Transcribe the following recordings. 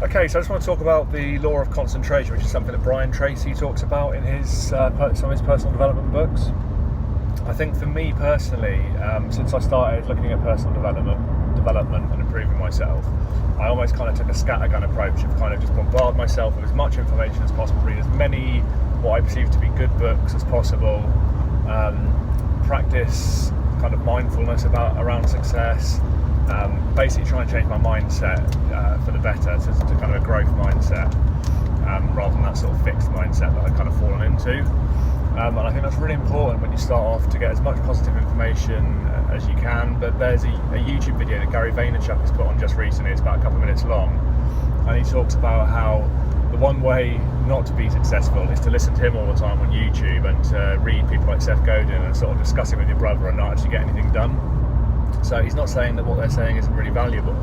Okay, so I just want to talk about the law of concentration, which is something that Brian Tracy talks about in his some of his personal development books. I think for me personally, since I started looking at personal development and improving myself, I almost kind of took a scattergun approach of kind of just bombard myself with as much information as possible, read as many what I perceive to be good books as possible, practice kind of mindfulness around success. Basically try and change my mindset for the better to kind of a growth mindset rather than that sort of fixed mindset that I've kind of fallen into. And I think that's really important when you start off to get as much positive information as you can. But there's a YouTube video that Gary Vaynerchuk has put on just recently. It's about a couple of minutes long, and he talks about how the one way not to be successful is to listen to him all the time on YouTube and to read people like Seth Godin and sort of discuss it with your brother and not actually get anything done. So he's not saying that what they're saying isn't really valuable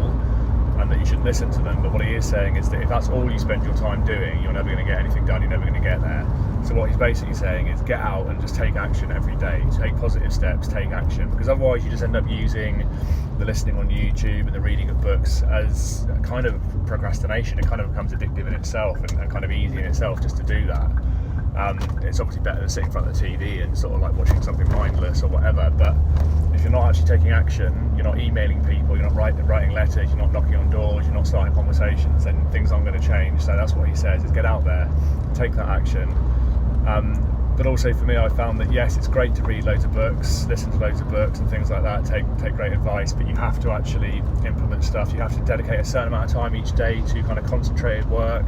and that you shouldn't listen to them, but what he is saying is that if that's all you spend your time doing, you're never going to get anything done, you're never going to get there. So what he's basically saying is get out and just take action every day, take positive steps, take action, because otherwise you just end up using the listening on YouTube and the reading of books as a kind of procrastination. It kind of becomes addictive in itself and kind of easy in itself just to do that. It's obviously better than sitting in front of the TV and sort of like watching something mindless or whatever, but if you're not actually taking action, you're not emailing people, you're not writing letters, you're not knocking on doors, you're not starting conversations, then things aren't going to change. So that's what he says, is get out there, take that action. But also for me, I found that yes, it's great to read loads of books, listen to loads of books and things like that, take great advice, but you have to actually implement stuff. You have to dedicate a certain amount of time each day to kind of concentrated work.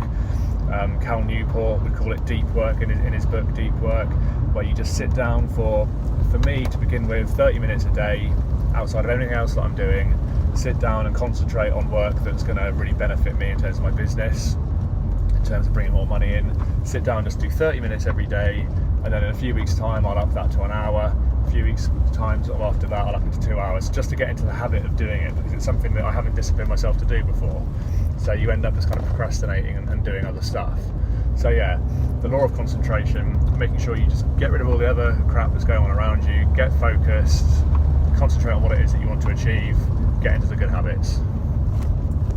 Cal Newport would call it deep work in his book Deep Work, where you just sit down for me to begin with 30 minutes a day outside of everything else that I'm doing, sit down and concentrate on work that's going to really benefit me in terms of my business, in terms of bringing more money in. Sit down, just do 30 minutes every day, and then in a few weeks time I'll up that to an hour. A few weeks time sort of after that I'll up it to 2 hours, just to get into the habit of doing it, because it's something that I haven't disciplined myself to do before. So you end up just kind of procrastinating and doing other stuff. So yeah, the law of concentration, making sure you just get rid of all the other crap that's going on around you, get focused, concentrate on what it is that you want to achieve, get into the good habits.